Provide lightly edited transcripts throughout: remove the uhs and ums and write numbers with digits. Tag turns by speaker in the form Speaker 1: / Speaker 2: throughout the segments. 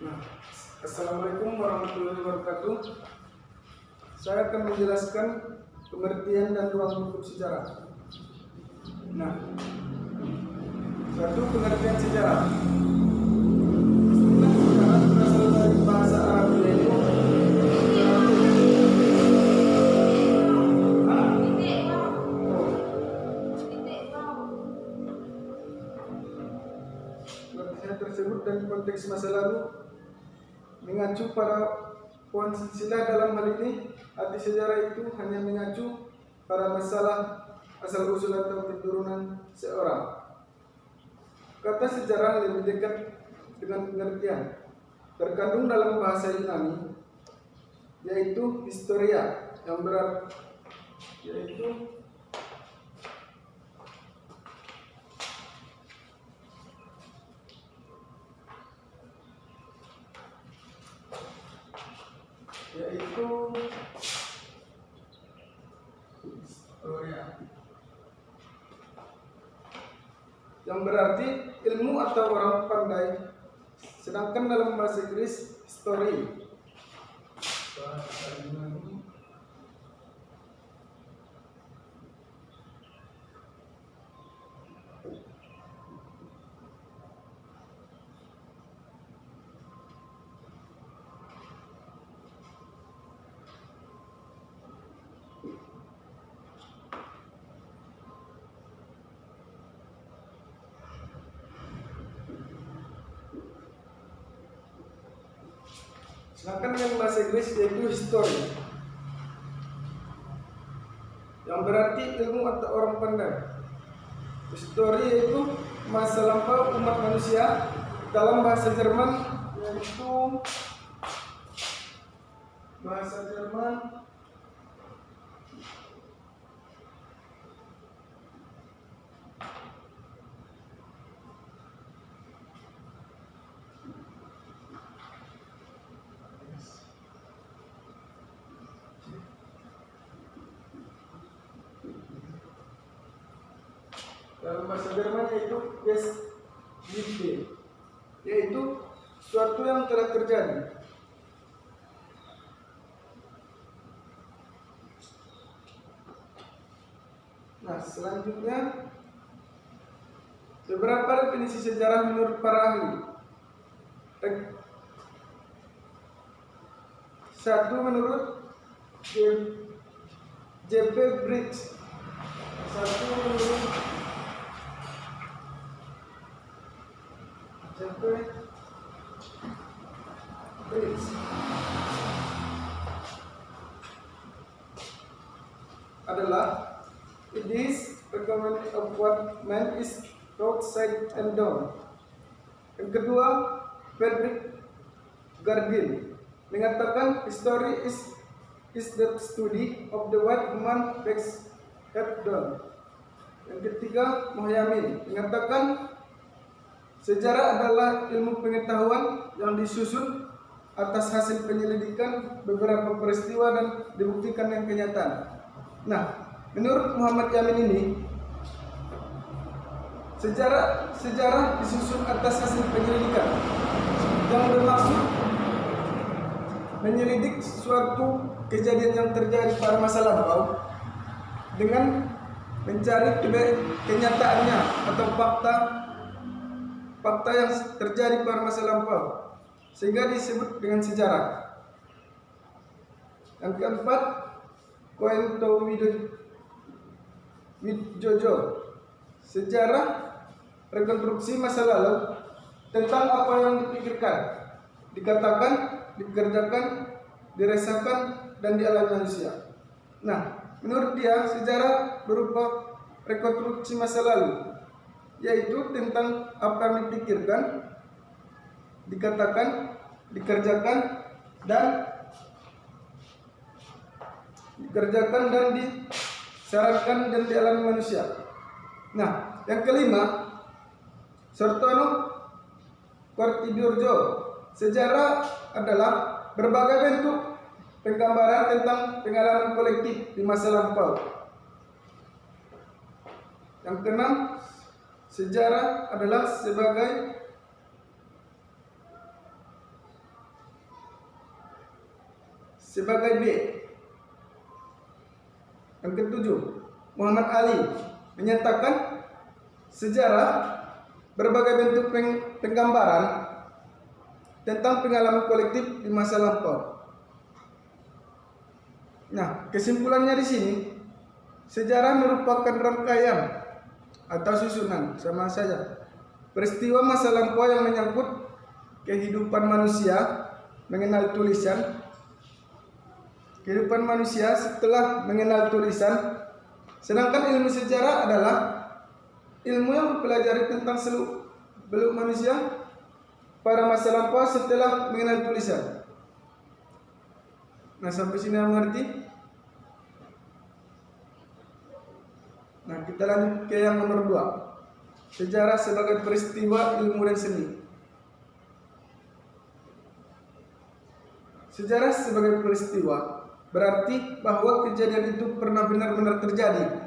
Speaker 1: Nah, Assalamualaikum warahmatullahi wabarakatuh. Saya akan menjelaskan pengertian dan ruang lingkup sejarah. Nah, satu pengertian sejarah. Istilah sejarah berasal dari bahasa Arab yaitu pengertian tersebut dan konteks masa lalu mengacu pada poin silsilah. Dalam hal ini, arti sejarah itu hanya mengacu pada masalah asal usul atau keturunan seorang. Kata sejarah lebih dekat dengan pengertian terkandung dalam bahasa Yunani, yaitu historia, yang berarti historia, yang berarti ilmu atau orang pandai, sedangkan dalam bahasa Inggris story, bahasa Yunani sedangkan yang bahasa Inggris yaitu history, yang berarti ilmu atau orang pandai. History yaitu masa lampau umat manusia. Dalam bahasa Jerman yaitu bahasa Jerman yaitu Geschichte, yaitu suatu yang telah terjadi. Nah, selanjutnya beberapa definisi sejarah menurut para ahli. Satu, menurut J.P. Bridge. Adalah it is recommend of what man is taught, said and done. Yang kedua, Frederick Gargin mengatakan history is the study of the what human beings have done. Yang ketiga, Mohyamin mengatakan sejarah adalah ilmu pengetahuan yang disusun atas hasil penyelidikan beberapa peristiwa dan dibuktikan yang kenyataan. Nah, menurut Muhammad Yamin ini, sejarah disusun atas hasil penyelidikan yang bermaksud menyelidik suatu kejadian yang terjadi pada masa lampau dengan mencari kenyataannya atau fakta yang terjadi pada masa lampau, sehingga disebut dengan sejarah. Yang keempat, Koento Widjojo, sejarah rekonstruksi masa lalu tentang apa yang dipikirkan, dikatakan, dikerjakan, dirasakan, dan dialami manusia. Nah, menurut dia sejarah berupa rekonstruksi masa lalu, yaitu tentang apa yang dipikirkan, dikatakan, dikerjakan, dan disarankan dan dialami manusia. Nah, yang kelima, Sartono Kortidurjo, sejarah adalah berbagai bentuk penggambaran tentang pengalaman kolektif di masa lampau. Yang keenam, sejarah adalah sebagai sebagai B. Yang ketujuh, Muhammad Ali menyatakan sejarah berbagai bentuk penggambaran tentang pengalaman kolektif di masa lampau. Nah, kesimpulannya di sini, sejarah merupakan rangkaian atau susunan, sama saja, peristiwa masa lampau yang menyangkut kehidupan manusia mengenal tulisan, kehidupan manusia setelah mengenal tulisan. Sedangkan ilmu sejarah adalah ilmu yang mempelajari tentang seluk-beluk manusia pada masa lampau setelah mengenal tulisan. Nah, sampai sini mengerti? Nah, kita lanjut ke yang nomor 2. Sejarah sebagai peristiwa ilmu dan seni. Sejarah sebagai peristiwa berarti bahwa kejadian itu pernah benar-benar terjadi.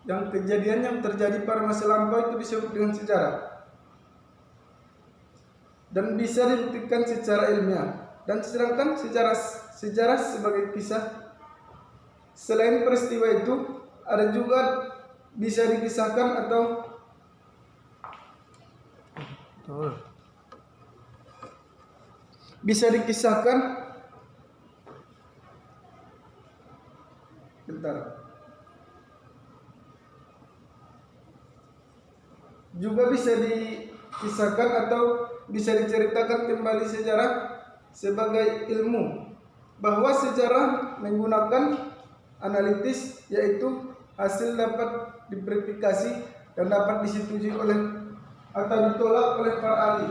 Speaker 1: Yang kejadian yang terjadi pada masa lampau itu disebut dengan sejarah dan bisa dibuktikan secara ilmiah. Dan sedangkan sejarah sebagai kisah, selain peristiwa itu ada juga bisa dikisahkan atau juga bisa dikisahkan atau bisa diceritakan kembali sejarah sebagai ilmu, bahwa sejarah menggunakan analitis, yaitu hasil dapat diverifikasi dan dapat disetujui oleh atau ditolak oleh para ahli.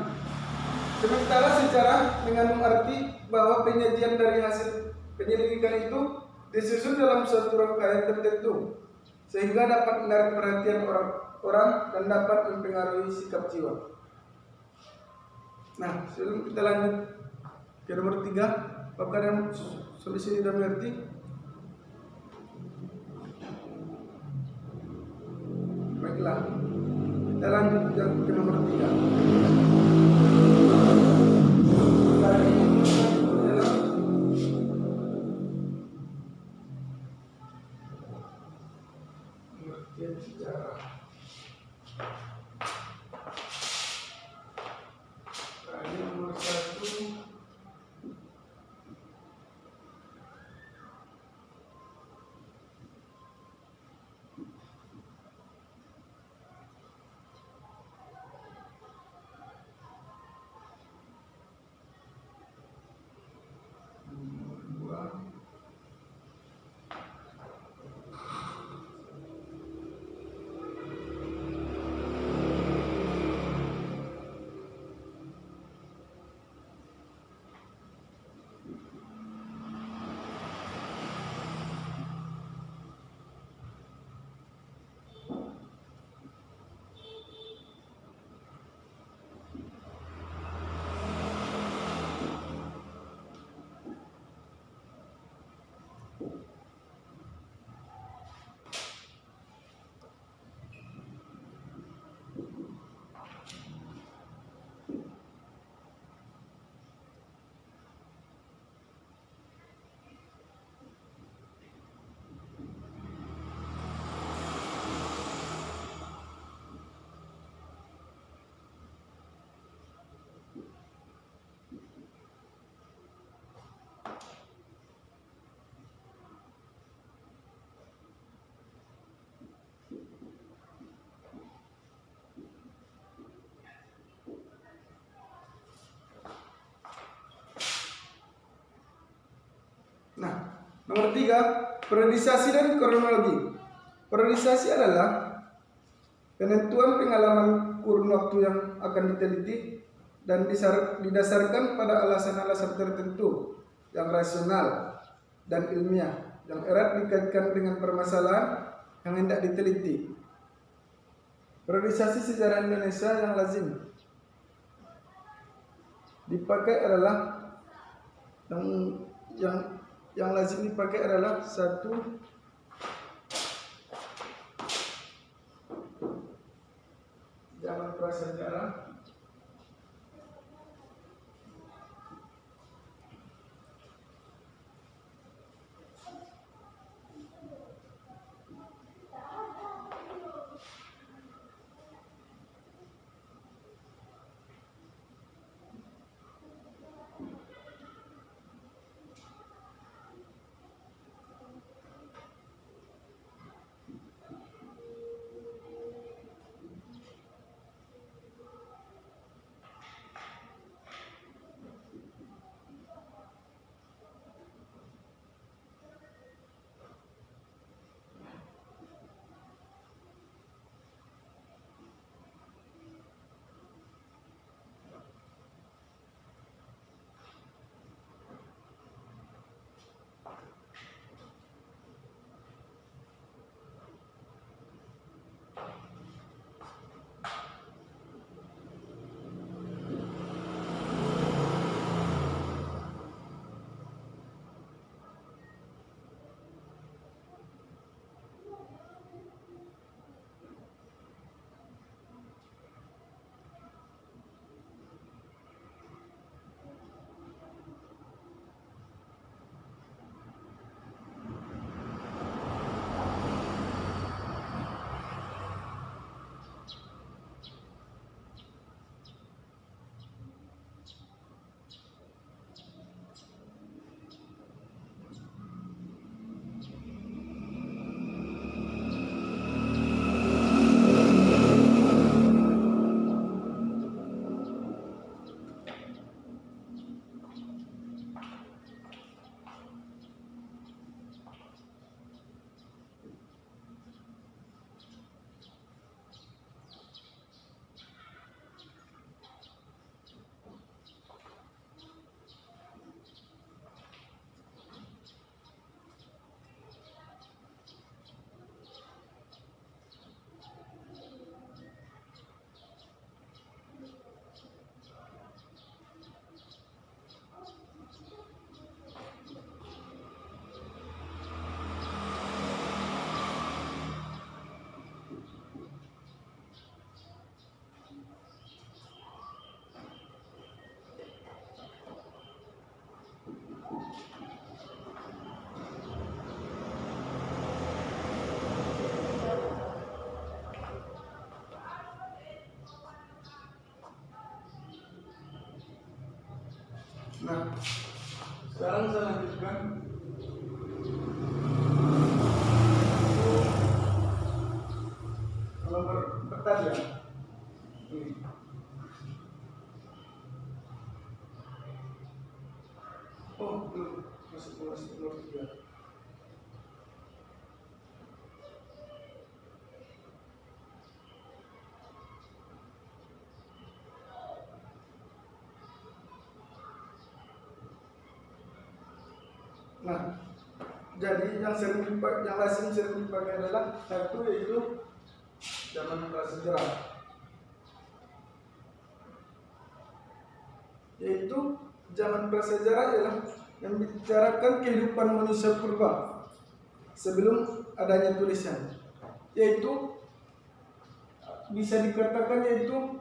Speaker 1: Sementara sejarah mengandung arti bahwa penyajian dari hasil penyelidikan itu disusun dalam suatu rangkaian tertentu sehingga dapat menarik perhatian orang dan dapat mempengaruhi sikap jiwa. Nah, sebelum kita lanjut ke nomor 3, apakah yang sampai sini sudah mengerti? Baiklah, kita lanjut ke nomor 3. Nah, nomor 3, periodisasi dan kronologi. Periodisasi adalah penentuan pengalaman kurun waktu yang akan diteliti dan didasarkan pada alasan-alasan tertentu yang rasional dan ilmiah yang erat dikaitkan dengan permasalahan yang hendak diteliti. Periodisasi sejarah Indonesia yang lazim dipakai adalah yang lazim dipakai adalah 1. Zaman prasejarah. Nah, sekarang saya lanjutkan. Kalau pertanyaan ini. Oh, belum masuk nomor 3. Nah, jadi yang lazim sering dipakai adalah satu, yaitu zaman prasejarah, ialah yang membicarakan kehidupan manusia purba sebelum adanya tulisan, yaitu bisa dikatakan yaitu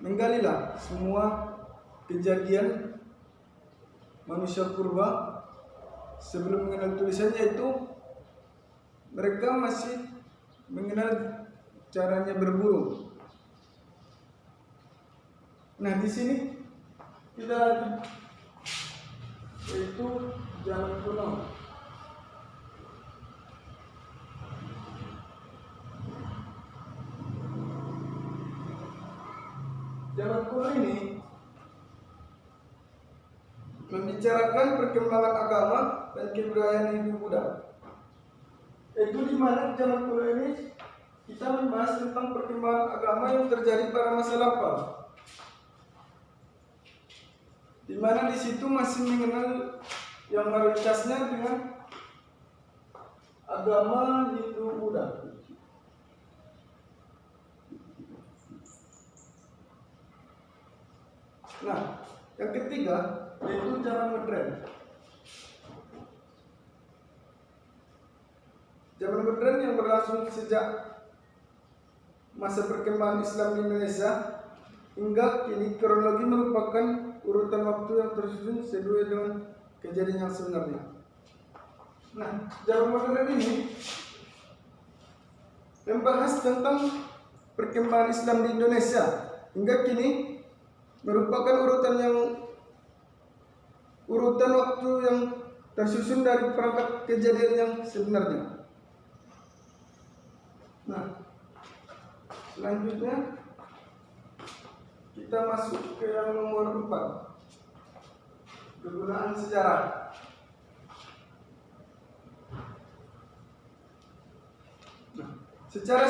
Speaker 1: menggalilah semua kejadian manusia purba sebelum mengenal tulisan, yaitu mereka masih mengenal caranya berburu. Nah, di sini kita lanjut, yaitu zaman kuno. Zaman kuno ini membicarakan perkembangan agama dan kebudayaan Hindu Buddha. Itu di mana zaman kuno ini kita membahas tentang perkembangan agama yang terjadi pada masa lampau, di mana di situ masih mengenal yang mayoritasnya dengan agama Hindu Buddha. Nah, yang ketiga yaitu zaman modern. Zaman modern yang berlangsung sejak masa perkembangan Islam di Indonesia hingga kini, kronologi merupakan urutan waktu yang tersusun sesuai dengan kejadian yang sebenarnya. Nah, zaman modern ini membahas tentang perkembangan Islam di Indonesia hingga kini merupakan urutan waktu yang tersusun dari perangkat kejadian yang sebenarnya. Nah, selanjutnya kita masuk ke yang nomor 4, kegunaan sejarah. Nah, secara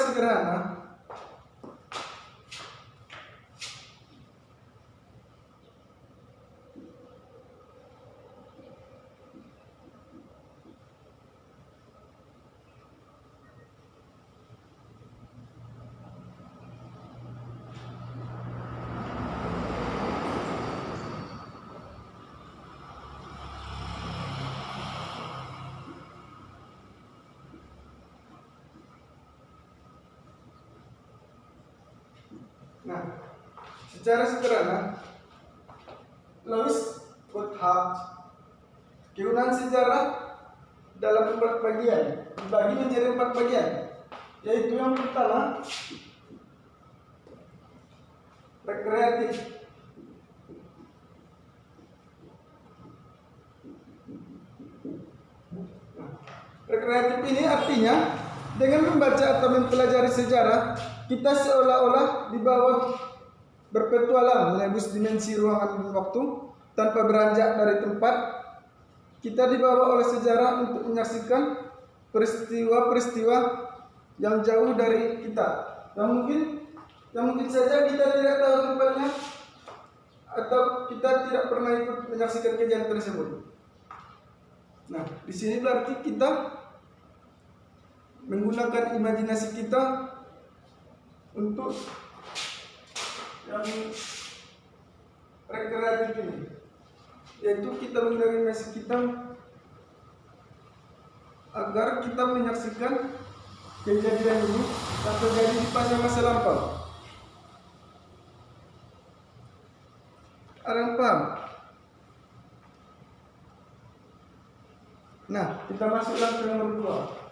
Speaker 1: sederhana, Louis Gotthard kegunaan sejarah dalam 4 bagian, dibagi menjadi 4 bagian, yaitu yang pertama rekreatif. Rekreatif ini artinya dengan membaca atau mempelajari sejarah, kita seolah-olah dibawa berpetualang menembus dimensi ruangan dan waktu tanpa beranjak dari tempat. Kita dibawa oleh sejarah untuk menyaksikan peristiwa-peristiwa yang jauh dari kita, yang mungkin saja kita tidak tahu tempatnya atau kita tidak pernah ikut menyaksikan kejadian tersebut. Nah, di sini berarti kita menggunakan imajinasi kita untuk yang rekreatif ini, yaitu kita menggunakan imajinasi kita agar kita menyaksikan kejadian ini yang terjadi di masa lampau. Ada yang paham? Nah, kita masuk langsung ke nomor 2.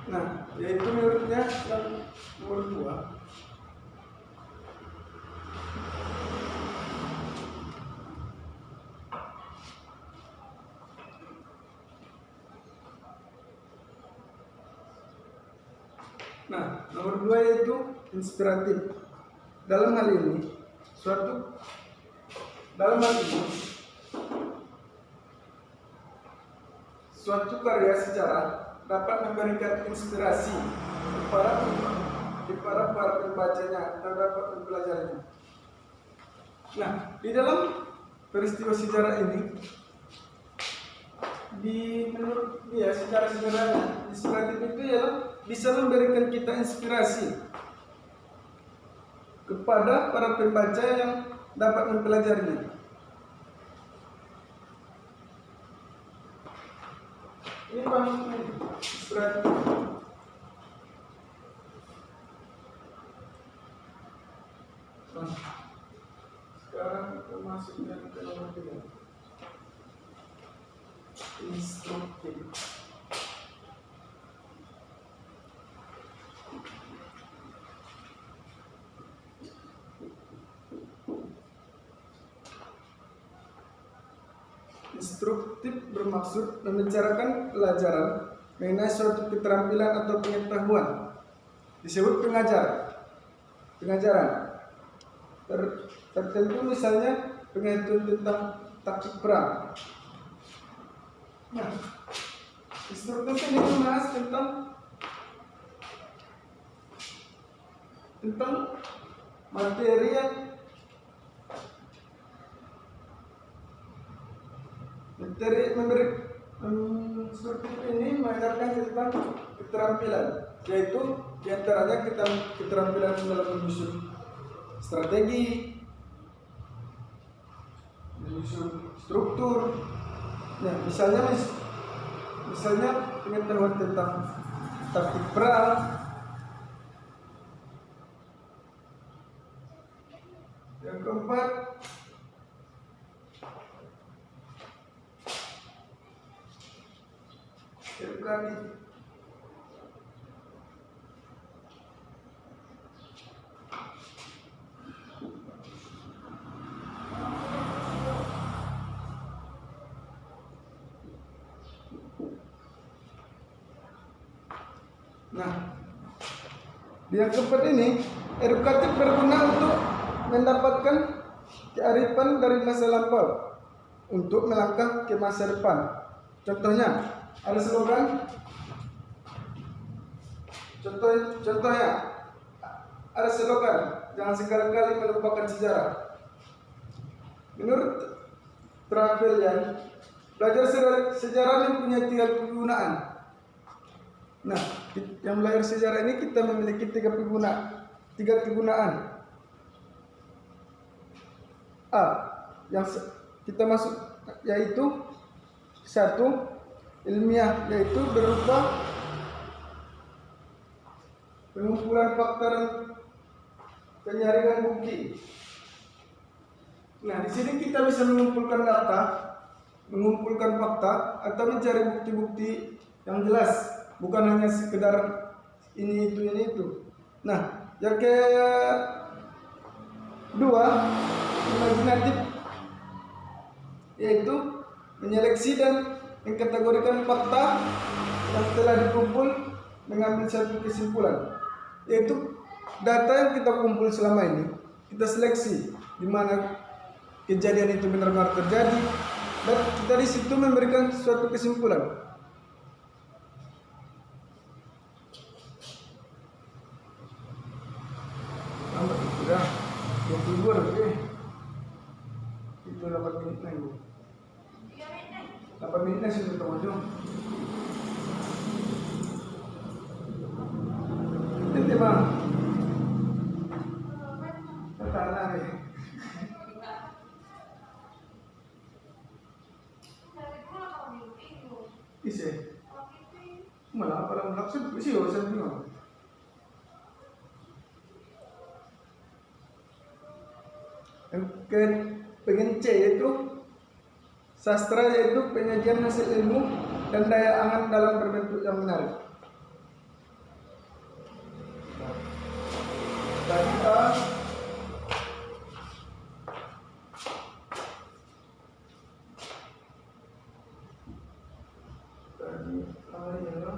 Speaker 1: Nah, yaitu menurutnya yang nomor 2. Nah, nomor 2 yaitu inspiratif. Dalam hal ini, suatu karya sejarah dapat memberikan inspirasi kepada para pembacanya dan dapat mempelajarinya. Nah, di dalam peristiwa sejarah ini, menurut dia secara sederhana, inspiratif itu ialah bisa memberikan kita inspirasi kepada para pembaca yang dapat mempelajarinya. Ini bang inspiratif. Sekarang kita masuk ke nomor 3. Instruktif. Instruktif bermaksud membicarakan pelajaran mengenai suatu keterampilan atau pengetahuan. Disebut pengajaran. Tertentu misalnya pengetahuan tentang taktik perang. Nah, instruktif ini membahas tentang materi yang instruktif ini mengajarkan tentang keterampilan, yaitu diantaranya keterampilan dalam menyusun strategi, menyusun struktur. Nah, misalnya pengetahuan tentang taktik perang. Yang keempat, edukatif. Nah, yang keempat ini, edukatif berguna untuk mendapatkan kearifan dari masa lampau untuk melangkah ke masa depan. Contohnya, ada slogan. Contohnya, ada slogan, jangan sekali-kali melupakan sejarah. Menurut Trevelyan, belajar sejarah mempunyai 3 kegunaan. Nah, yang belajar sejarah ini kita memiliki 3 kegunaan. A, yang kita masuk yaitu 1, ilmiah, yaitu berupa pengumpulan fakta dan penyaringan bukti. Nah, di sini kita bisa mengumpulkan data, mengumpulkan fakta, atau mencari bukti-bukti yang jelas, bukan hanya sekedar ini itu. Nah, yang kedua, imajinatif, yaitu menyeleksi dan mengkategorikan fakta yang telah dikumpul, mengambil satu kesimpulan, yaitu data yang kita kumpul selama ini kita seleksi di mana kejadian itu benar-benar terjadi, dan kita di situ memberikan suatu kesimpulan. Lambat sudah 22 oke. Itu 8 menit lagi. 8 menit sudah termasuk. Nanti bang, katakan lagi. Isi, malah apa yang maksud? Isi urusan bingung. Pengen C yaitu sastra, yaitu penyajian hasil ilmu dan daya angan dalam berbentuk yang menarik. Tadi A. Tadi A ya.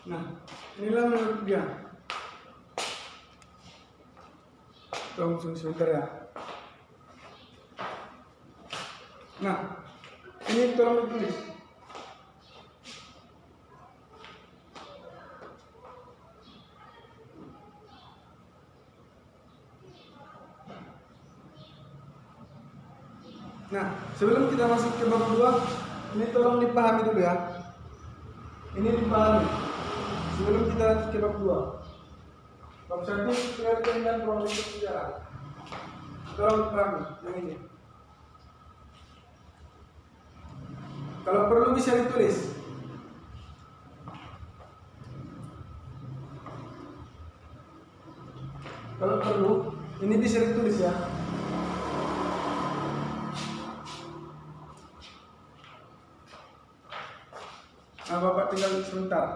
Speaker 1: Nah, inilah menurut dia. Tunggu sebentar ya. Nah, ini tolong ditulis. Nah, sebelum kita masuk ke bab 2, ini tolong dipahami dulu ya. Ini dipahami sebelum kita lanjut ke bab 2. Bab 1 pengertian dan kronologi sejarah. Tolong dipahami yang ini. Kalau perlu bisa ditulis. Kalau perlu, ini bisa ditulis ya. Nah, Bapak tinggal sebentar.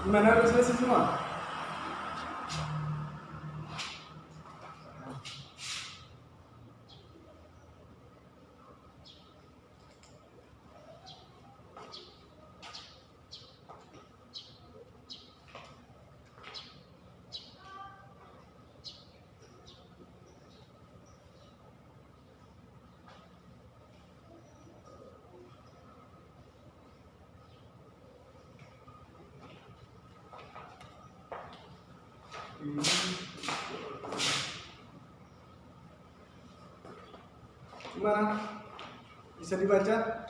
Speaker 1: Gimana, harus selesai semua? Gimana? Bisa dibaca?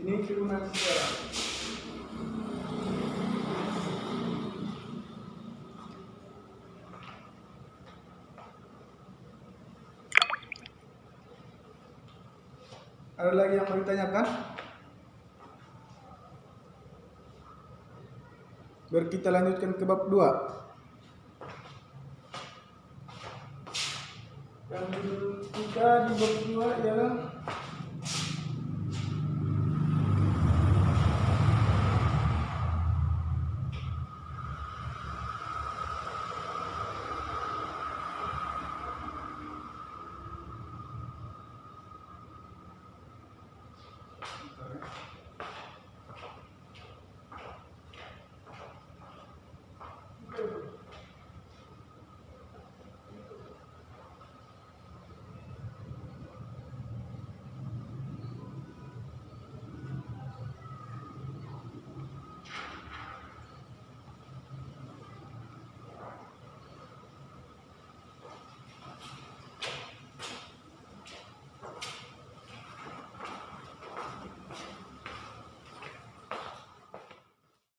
Speaker 1: Ini Fibonacci square. Ada lagi yang mau ditanyakan? Biar kita lanjutkan ke bab 2. Yang kita di bab 2 ialah